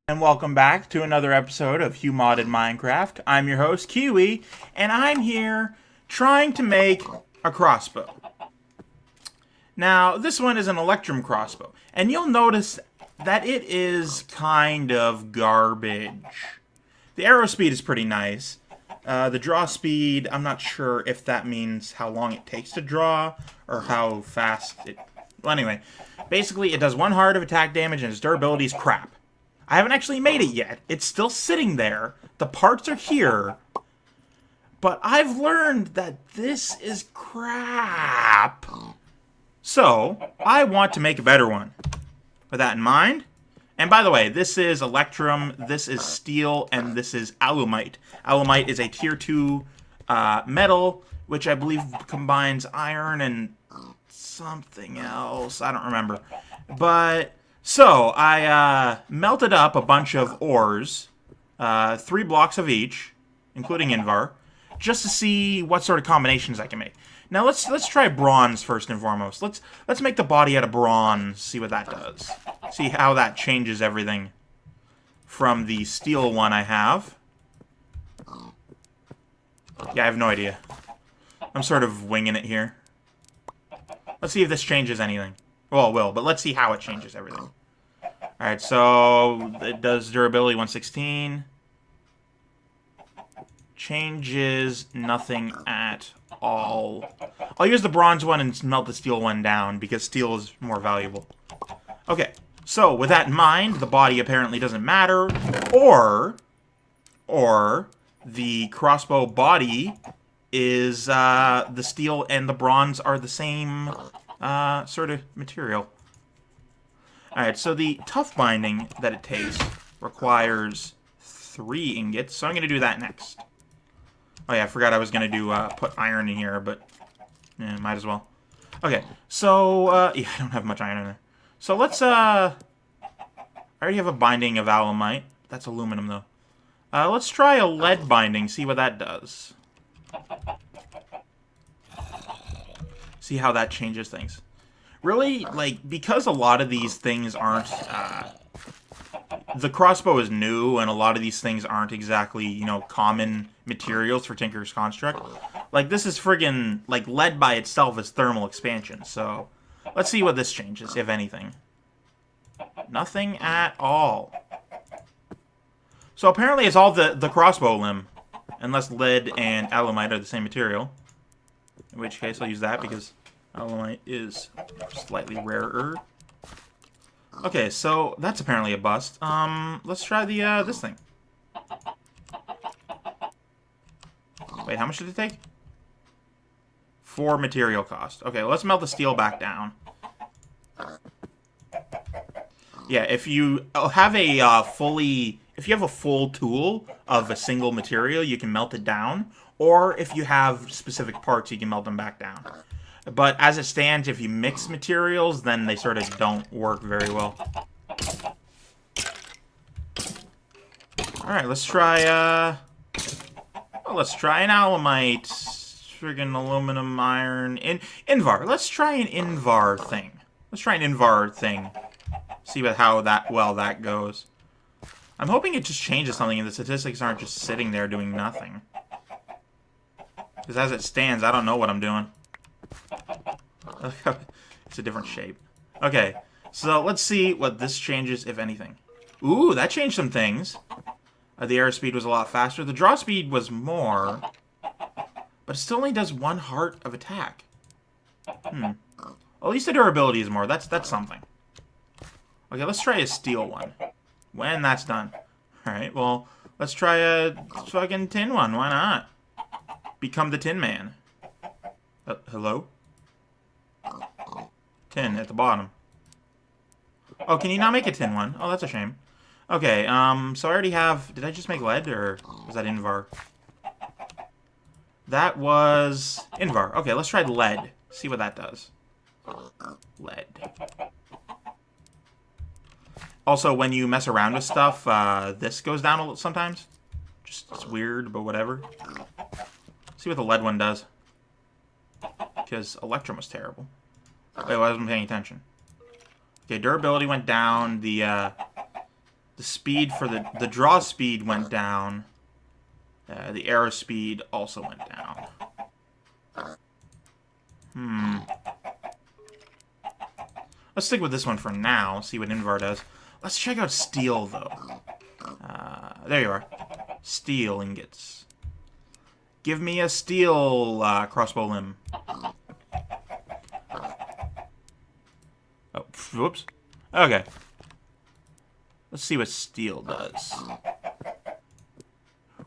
And welcome back to another episode of HuModded Minecraft. I'm your host, Keywii, and I'm here trying to make a crossbow. Now, this one is an Electrum crossbow, and you'll notice that it is kind of garbage. The arrow speed is pretty nice. The draw speed, I'm not sure if that means how long it takes to draw, or how fast it... Well, anyway, basically it does 1 heart of attack damage, and its durability is crap. I haven't actually made it yet. It's still sitting there. The parts are here. But I've learned that this is crap. So, I want to make a better one. With that in mind. And by the way, this is Electrum, this is Steel, and this is Alumite. Alumite is a tier 2 metal, which I believe combines iron and something else. I don't remember. But... So, I melted up a bunch of ores, 3 blocks of each, including Invar, just to see what sort of combinations I can make. Now, let's try bronze first and foremost. Let's make the body out of bronze, see what that does. See how that changes everything from the steel one I have. Yeah, I have no idea. I'm sort of winging it here. Let's see if this changes anything. Well, it will, but let's see how it changes everything. Alright, so it does durability 116. Changes nothing at all. I'll use the bronze one and melt the steel one down, because steel is more valuable. Okay, so with that in mind, the body apparently doesn't matter, or the crossbow body is, the steel and the bronze are the same sort of material. Alright, so the tough binding that it takes requires 3 ingots, so I'm going to do that next. Oh yeah, I forgot I was going to do put iron in here, but might as well. Okay, so, yeah, I don't have much iron in there. So let's, I already have a binding of alumite. That's aluminum, though. Let's try a lead binding, see what that does. See how that changes things. Really, like, because a lot of these things aren't, the crossbow is new, and a lot of these things aren't exactly, you know, common materials for Tinker's Construct. Like, this is friggin', like, lead by itself is thermal expansion, so let's see what this changes, if anything. Nothing at all. So apparently it's all the crossbow limb, unless lead and alumite are the same material. In which case, I'll use that, because alumite is slightly rarer. Okay, so that's apparently a bust. Let's try the this thing. Wait, how much did it take? 4 material cost. Okay, let's melt the steel back down. Yeah, if you have a if you have a full tool of a single material, you can melt it down. Or if you have specific parts, you can melt them back down. But as it stands, if you mix materials, then they sort of don't work very well. Alright, let's try, let's try an alumite. Friggin' aluminum, iron, Invar. Let's try an Invar thing. Let's try an Invar thing. See how that goes. I'm hoping it just changes something and the statistics aren't just sitting there doing nothing. Because as it stands, I don't know what I'm doing. It's a different shape. Okay, so let's see what this changes, if anything. Ooh, that changed some things. The air speed was a lot faster. The draw speed was more. But it still only does 1 heart of attack. At least the durability is more. That's something. Okay, let's try a steel one. When that's done. Alright, well, let's try a fucking tin one. Why not? Become the Tin Man. Hello? Tin at the bottom. Oh, can you not make a tin one? Oh, that's a shame. Okay, so I already have... Did I just make lead, or was that Invar? That was Invar. Okay, let's try lead. See what that does. Lead. Also, when you mess around with stuff, this goes down a little sometimes. Just, it's weird, but whatever. See what the lead one does. Because Electrum was terrible. Wait, I wasn't paying attention. Okay, durability went down. The The speed for the draw speed went down. The arrow speed also went down. Let's stick with this one for now, see what Invar does. Let's check out steel, though. There you are. Steel ingots. Give me a steel crossbow limb. Oh, whoops. Okay. Let's see what steel does.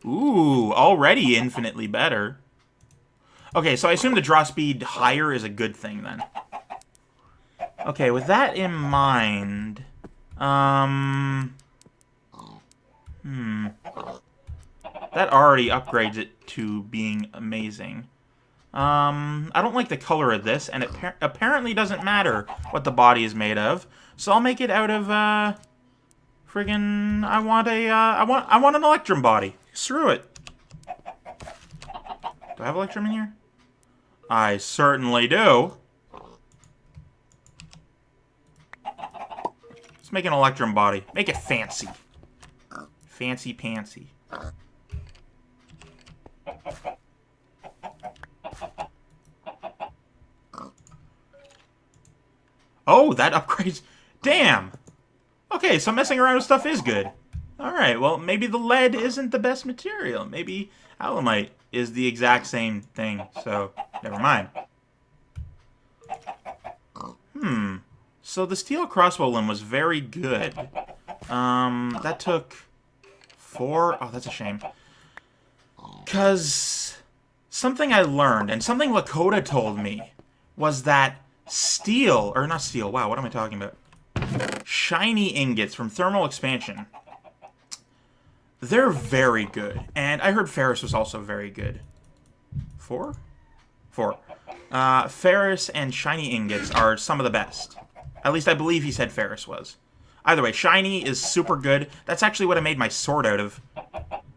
Ooh, already infinitely better. Okay, so I assume the draw speed higher is a good thing, then. Okay, with that in mind... That already upgrades it to being amazing. I don't like the color of this, and it apparently doesn't matter what the body is made of. So I'll make it out of, friggin'... I want an Electrum body. Screw it. Do I have Electrum in here? I certainly do. Let's make an Electrum body. Make it fancy. Fancy pantsy. Oh, that upgrades... Damn! Okay, so messing around with stuff is good. Alright, well, maybe the lead isn't the best material. Maybe alumite is the exact same thing, so never mind. So the steel crossbow limb was very good. That took 4... Oh, that's a shame. Because something I learned, and something Lakota told me, was that steel... Or not steel, wow, what am I talking about? Shiny ingots from thermal expansion. They're very good. And I heard ferrous was also very good. 4? 4. Ferrous and shiny ingots are some of the best. At least I believe he said ferrous was. Either way, shiny is super good. That's actually what I made my sword out of.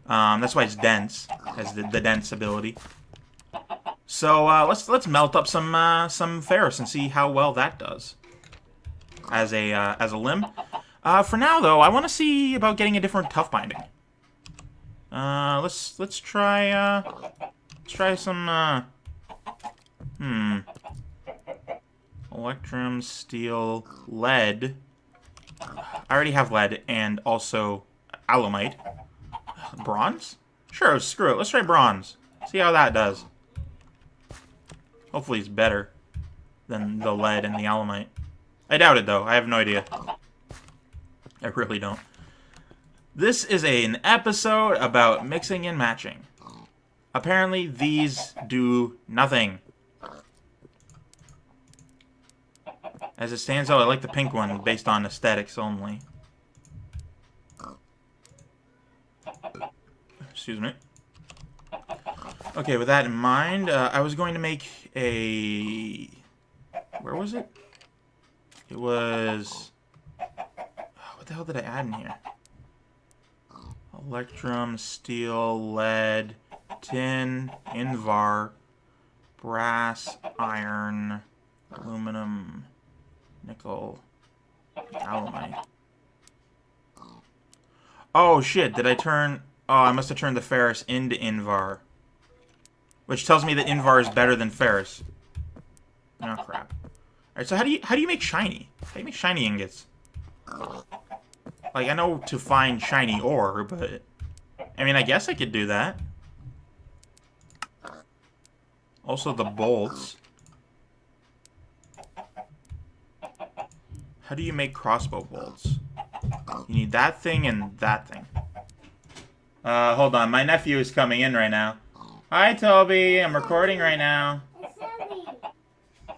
That's why it's dense. Has the dense ability. So let's melt up some ferrous and see how well that does. As a limb. For now though, I want to see about getting a different tough binding. Let's try some Electrum, steel, lead. I already have lead and also alumite. Bronze? Sure, screw it. Let's try bronze. See how that does. Hopefully it's better than the lead and the alumite. I doubt it though. I have no idea. I really don't. This is an episode about mixing and matching. Apparently, these do nothing. As it stands out, I like the pink one based on aesthetics only. Excuse me. Okay, with that in mind, I was going to make a... Where was it? It was... What the hell did I add in here? Electrum, steel, lead, tin, Invar, brass, iron, aluminum, nickel, alumite. Oh shit, did I turn... Oh, I must have turned the ferrous into Invar. Which tells me that Invar is better than ferrous. Oh crap. Alright, so how do you make shiny? How do you make shiny ingots? Like, I know to find shiny ore, but... I mean, I guess I could do that. Also, the bolts. How do you make crossbow bolts? You need that thing and that thing. Hold on. My nephew is coming in right now. Hi, Toby. I'm recording right now.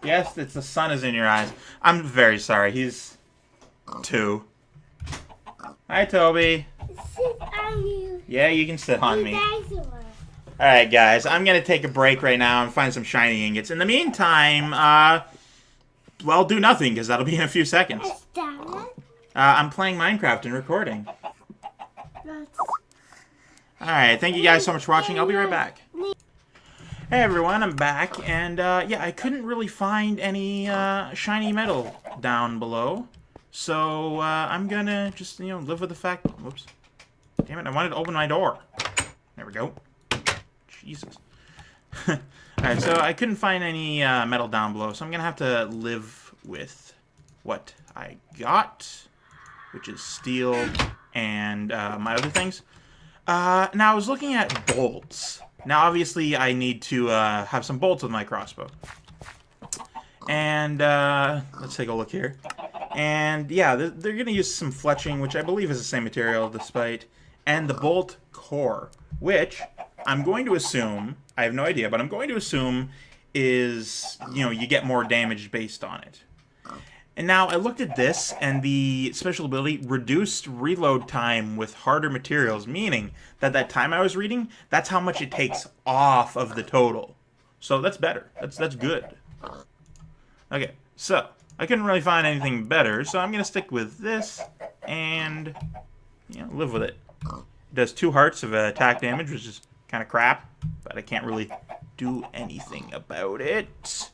Yes, it's the sun is in your eyes. I'm very sorry. He's 2. Hi, Toby. Sit on you. Yeah, you can sit on me. Alright, guys. I'm going to take a break right now and find some shiny ingots. In the meantime, well, do nothing, because that'll be in a few seconds. I'm playing Minecraft and recording. Alright, thank you guys so much for watching. I'll be right back. Hey everyone, I'm back, and yeah, I couldn't really find any shiny metal down below. So I'm gonna just, live with the fact. Whoops. Damn it! I wanted to open my door. There we go. Jesus. All right. So I couldn't find any metal down below, so I'm gonna have to live with what I got, which is steel and my other things. Now I was looking at bolts. Now obviously I need to have some bolts with my crossbow. And let's take a look here. And yeah, they're going to use some fletching, which I believe is the same material, despite, and the bolt core, which I'm going to assume, I have no idea, but I'm going to assume is, you get more damage based on it. And now I looked at this, and the special ability reduced reload time with harder materials, meaning that time I was reading, that's how much it takes off of the total. So that's better. That's good. Okay, so I couldn't really find anything better, so I'm going to stick with this and, live with it. It does 2 hearts of attack damage, which is kind of crap, but I can't really do anything about it.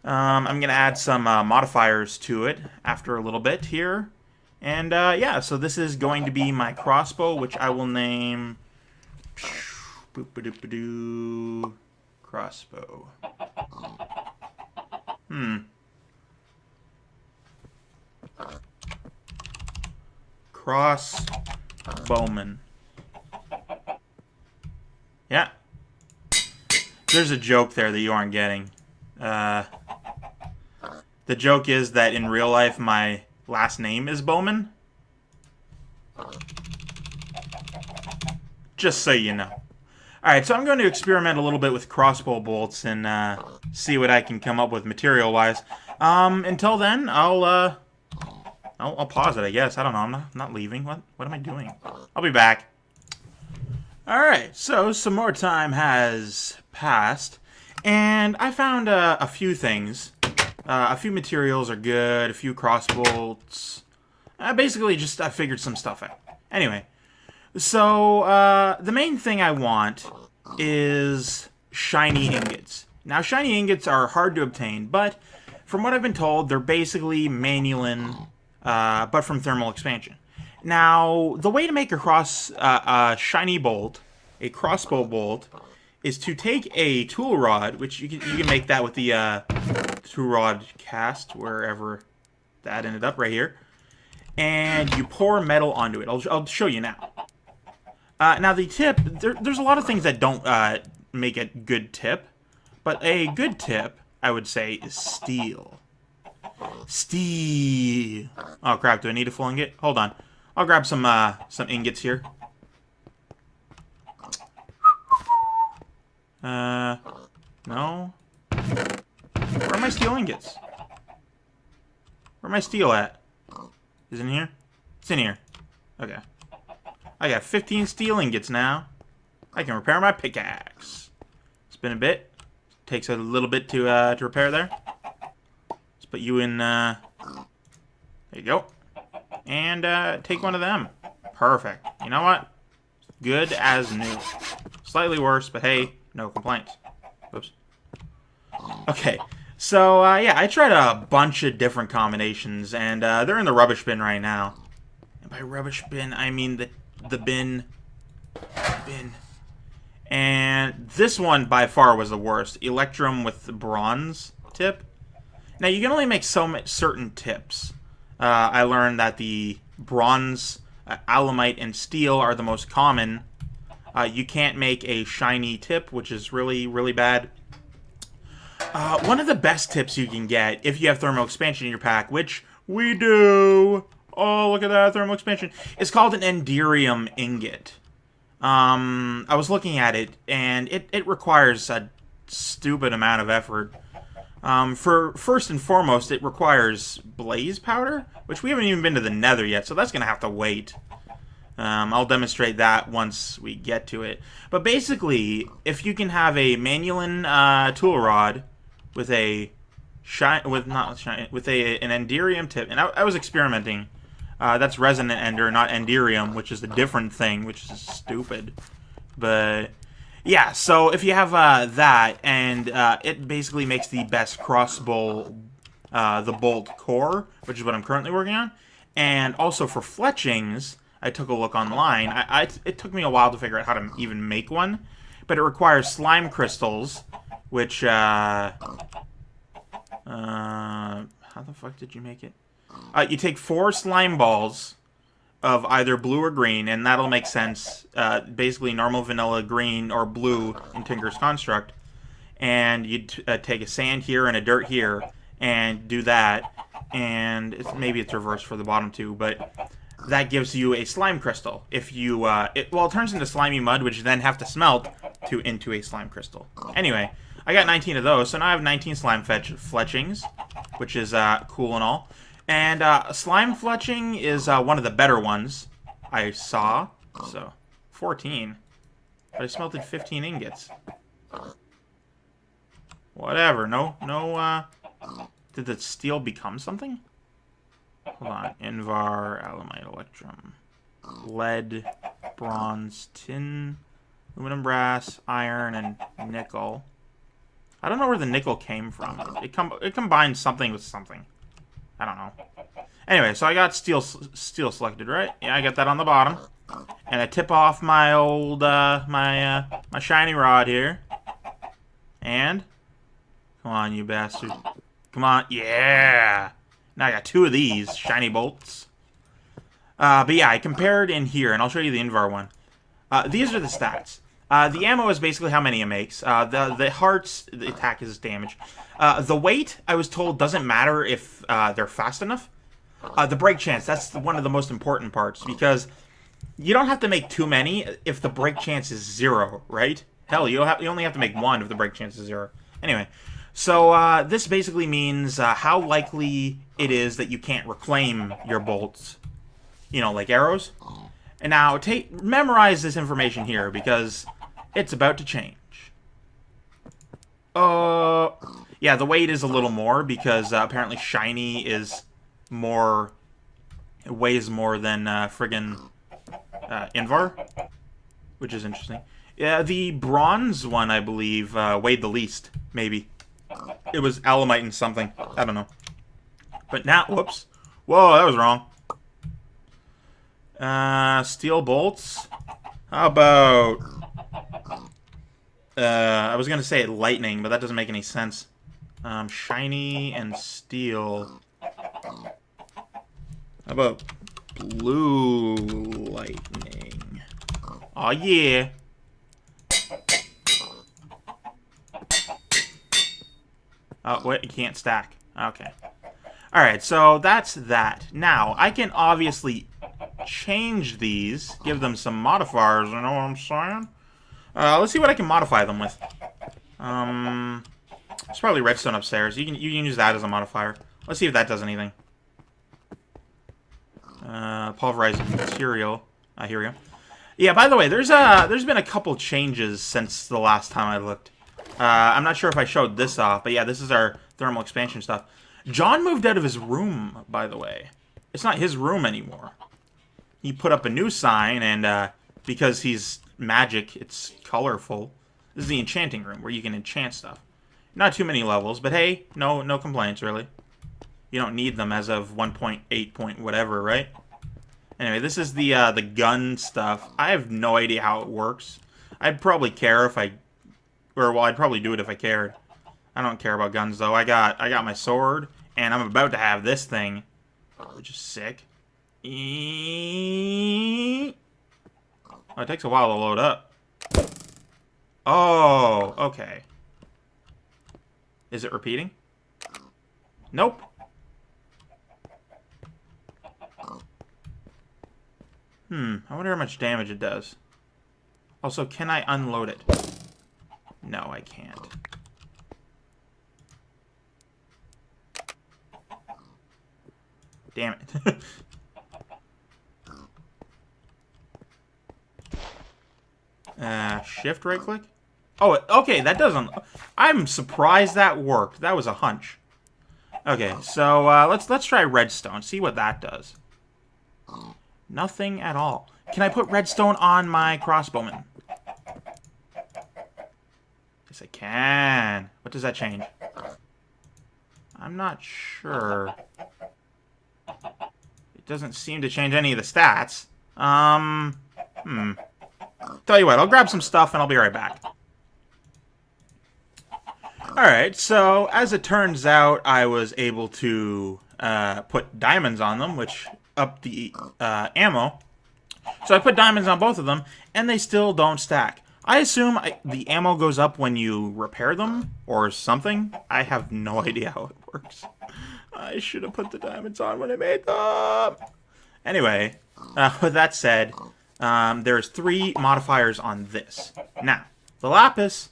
I'm going to add some modifiers to it after a little bit here. And, yeah, so this is going to be my crossbow, which I will name crossbow. Crossbowman. Yeah. There's a joke there that you aren't getting. The joke is that in real life, my last name is Bowman. Just so you know. Alright, so I'm going to experiment a little bit with crossbow bolts and see what I can come up with material-wise. Until then, I'll pause it, I guess. I don't know. I'm not leaving. What am I doing? I'll be back. Alright, so some more time has passed, and I found a few things. A few materials are good, a few crossbolts. Basically, I figured some stuff out. Anyway, so the main thing I want is shiny ingots. Now, shiny ingots are hard to obtain, but from what I've been told, they're basically manulin, but from thermal expansion. Now, the way to make a shiny bolt, a crossbow bolt, is to take a tool rod, which you can make that with the tool rod cast, wherever that ended up, right here, and you pour metal onto it. I'll show you now. Now, the tip, there's a lot of things that don't make a good tip, but a good tip, I would say, is steel. Steel. Oh, crap, do I need a full ingot? Hold on. I'll grab some ingots here. No. Where are my steel ingots? Where my steel at? Is it in here? It's in here. Okay. I got 15 steel ingots now. I can repair my pickaxe. It's been a bit. Takes a little bit to repair there. Let's put you in, there you go. And, take one of them. Perfect. You know what? Good as new. Slightly worse, but hey, no complaints. Oops. Okay. So, yeah, I tried a bunch of different combinations, and, they're in the rubbish bin right now. And by rubbish bin, I mean the bin. And this one, by far, was the worst. Electrum with the bronze tip. Now, you can only make so much certain tips. I learned that the bronze, alamite, and steel are the most common. You can't make a shiny tip, which is really, really bad. One of the best tips you can get, if you have thermal expansion in your pack, which we do. Oh, look at that, thermal expansion. It's called an enderium ingot. I was looking at it, and it requires a stupid amount of effort. For first and foremost, it requires blaze powder, which we haven't even been to the nether yet, so that's going to have to wait. I'll demonstrate that once we get to it. But basically, if you can have a manulin tool rod with an enderium tip, and I was experimenting. That's resonant ender, not enderium, which is a different thing, which is stupid. But yeah, so if you have that, and it basically makes the best crossbow the bolt core, which is what I'm currently working on. And also for fletchings, I took a look online. It took me a while to figure out how to even make one, but it requires slime crystals, which, how the fuck did you make it? You take 4 slime balls of either blue or green, and that'll make sense. Basically, normal vanilla green or blue in Tinker's Construct. And you take a sand here and a dirt here, and do that. And maybe it's reversed for the bottom two, but that gives you a slime crystal. If you, it turns into slimy mud, which you then have to smelt into a slime crystal. Anyway, I got 19 of those, so now I have 19 slime fletchings, which is cool and all. And slime fletching is one of the better ones I saw. So, 14. But I smelted 15 ingots. Whatever. No. Did the steel become something? Hold on. Invar, aluminite, electrum, lead, bronze, tin, aluminum, brass, iron, and nickel. I don't know where the nickel came from. It combines something with something. I don't know. Anyway, so I got steel selected, right? Yeah, I got that on the bottom. And I tip off my old, my shiny rod here. And, come on, you bastard. Come on, yeah! Now I got 2 of these shiny bolts. But yeah, I compared in here, and I'll show you the Invar one. These are the stats. The ammo is basically how many it makes. The hearts, the attack is damage. The weight, I was told, doesn't matter if they're fast enough. The break chance, that's one of the most important parts, because you don't have to make too many if the break chance is 0, right? Hell, you only have to make 1 if the break chance is 0. Anyway, so this basically means how likely it is that you can't reclaim your bolts. You know, like arrows. And now, memorize this information here, because it's about to change. Yeah, the weight is a little more, because apparently shiny is more... It weighs more than friggin' Invar, which is interesting. Yeah, the bronze one, I believe, weighed the least, maybe. It was aluminite and something. I don't know. But now, whoops. Whoa, that was wrong. Steel bolts. How about... I was going to say lightning, but that doesn't make any sense. Shiny and steel. How about blue lightning? Aw, yeah. Oh, wait, you can't stack. Okay. Alright, so that's that. Now, I can obviously change these, give them some modifiers, you know what I'm saying? Let's see what I can modify them with. There's probably redstone upstairs. You can use that as a modifier. Let's see if that does anything. Pulverized material. Here we go. Yeah, by the way, there's been a couple changes since the last time I looked. I'm not sure if I showed this off, but yeah, this is our thermal expansion stuff. John moved out of his room, by the way. It's not his room anymore. He put up a new sign, and because he's magic, it's colorful. This is the enchanting room, where you can enchant stuff. Not too many levels, but hey, no complaints, really. You don't need them as of 1.8 point whatever, right? Anyway, this is the gun stuff. I have no idea how it works. I'd probably care if I'd probably do it if I cared. I don't care about guns, though. I got my sword, and I'm about to have this thing, which is sick. Oh, it takes a while to load up. Oh, okay. Is it repeating? Nope. I wonder how much damage it does. Also, can I unload it? No, I can't. Damn it. Shift right click? Oh, okay, that doesn't... I'm surprised that worked. That was a hunch. Okay, so let's try redstone. See what that does. Nothing at all. Can I put redstone on my crossbowman? Yes, I can. What does that change? I'm not sure. It doesn't seem to change any of the stats. Tell you what, I'll grab some stuff and I'll be right back. Alright, so as it turns out, I was able to put diamonds on them, which upped the ammo. So I put diamonds on both of them, and they still don't stack. I assume the ammo goes up when you repair them, or something. I have no idea how it works. I should have put the diamonds on when I made them. Anyway, with that said, there's 3 modifiers on this. Now, the lapis,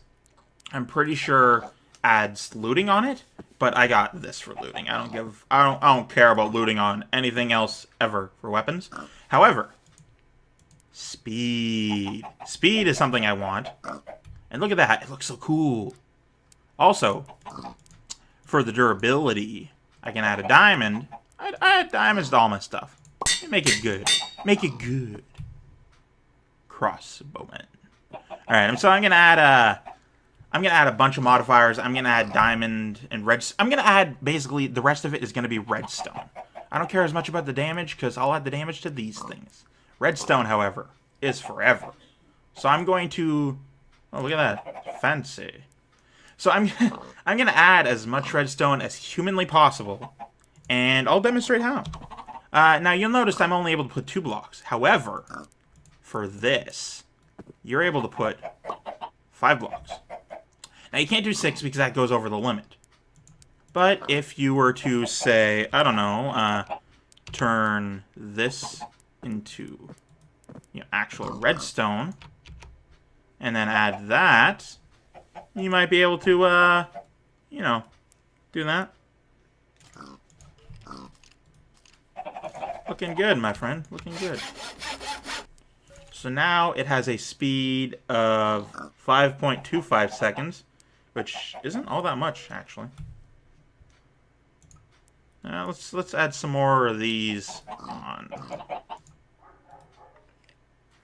I'm pretty sure adds looting on it, but I got this for looting. I don't care about looting on anything else ever for weapons. However, speed. Speed is something I want. And look at that. It looks so cool. Also, for the durability, I can add a diamond. I add diamonds to all my stuff. Make it good. Make it good. Crossbowman. Alright, so I'm gonna add a bunch of modifiers. I'm gonna add diamond and red. I'm gonna add, basically, the rest of it is gonna be redstone. I don't care as much about the damage, because I'll add the damage to these things. Redstone, however, is forever. So I'm going to... Oh, look at that. Fancy. So I'm gonna add as much redstone as humanly possible, and I'll demonstrate how. Now, you'll notice I'm only able to put 2 blocks. However, for this, you're able to put 5 blocks. Now, you can't do 6 because that goes over the limit. But if you were to, say, I don't know, turn this into, actual redstone, and then add that, you might be able to, do that. Looking good, my friend. Looking good. So now it has a speed of 5.25 seconds, which isn't all that much, actually. Let's add some more of these on.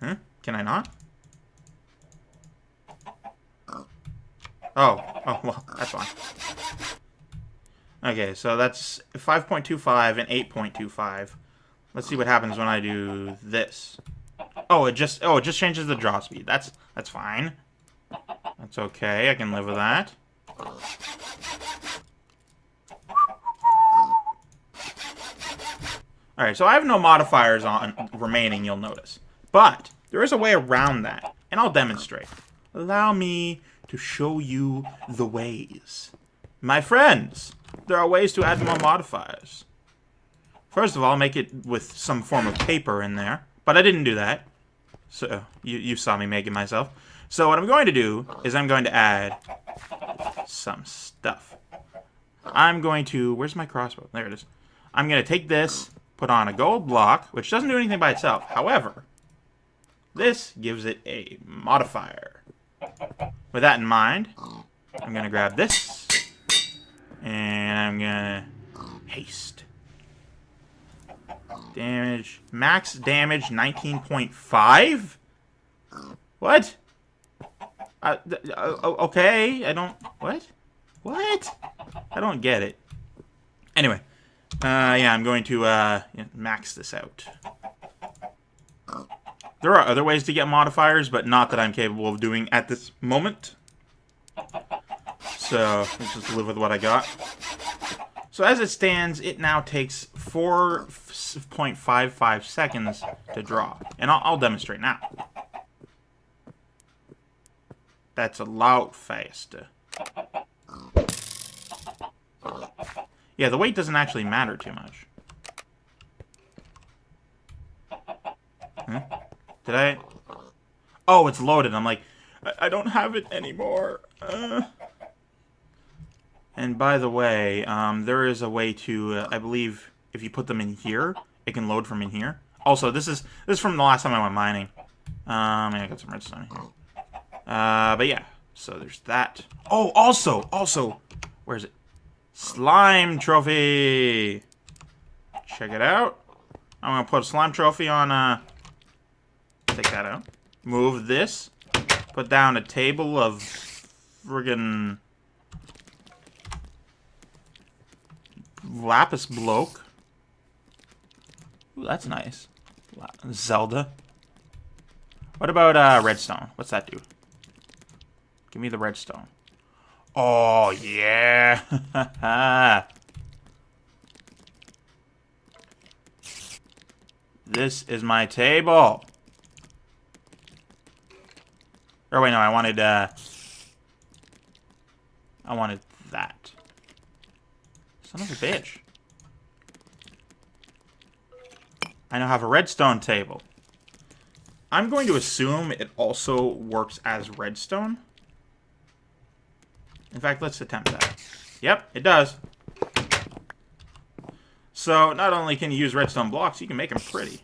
Huh? Can I not? Oh, well, that's fine. Okay, so that's 5.25 and 8.25. Let's see what happens when I do this. Oh, it just changes the draw speed. That's fine. That's okay. I can live with that. Alright, so I have no modifiers on remaining, you'll notice. But there is a way around that, and I'll demonstrate. Allow me to show you the ways. My friends, there are ways to add more modifiers. First of all, make it with some form of paper in there. But I didn't do that. So, you saw me make it myself. So what I'm going to do is I'm going to add some stuff. I'm going to... Where's my crossbow? There it is. I'm going to take this, put on a gold block, which doesn't do anything by itself. However, this gives it a modifier. With that in mind, I'm going to grab this, and I'm going to haste. Damage, max damage 19.5? What? Okay, I don't... What? What? I don't get it. Anyway, yeah, I'm going to max this out. There are other ways to get modifiers, but not that I'm capable of doing at this moment. So, let's just live with what I got. So as it stands, it now takes 4.55 seconds to draw. And I'll demonstrate now. That's a lot faster. Yeah, the weight doesn't actually matter too much. Huh? Did I? Oh, it's loaded. I'm like, I don't have it anymore. And by the way, there is a way to, I believe, if you put them in here, it can load from in here. Also, this is from the last time I went mining. I got some redstone here. But yeah, so there's that. Oh, also, where is it? Slime trophy. Check it out. I'm gonna put a slime trophy on. Take that out. Move this. Put down a table of friggin'. lapis bloke. Ooh, that's nice. Zelda. What about redstone? What's that do? Give me the redstone. Oh, yeah. This is my table. Or wait, no, I wanted that. Son of a bitch. I now have a redstone table. I'm going to assume it also works as redstone. In fact, let's attempt that. Yep, it does. So, not only can you use redstone blocks, you can make them pretty.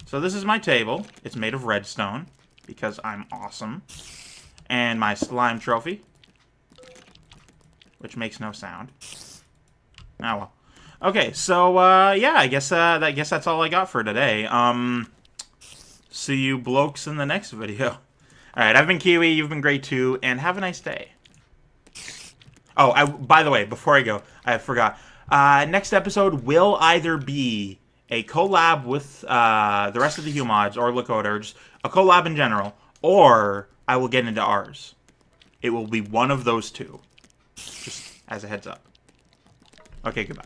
So this is my table. It's made of redstone, because I'm awesome. And my slime trophy, which makes no sound. Oh well. Okay, so, yeah, I guess that's all I got for today. See you blokes in the next video. Alright, I've been Keywii, you've been great too, and have a nice day. Oh, by the way, before I go, I forgot. Next episode will either be a collab with the rest of the HuMods, or Lakota, or just a collab in general, or I will get into ours. It will be one of those two. Just as a heads up. Okay, goodbye.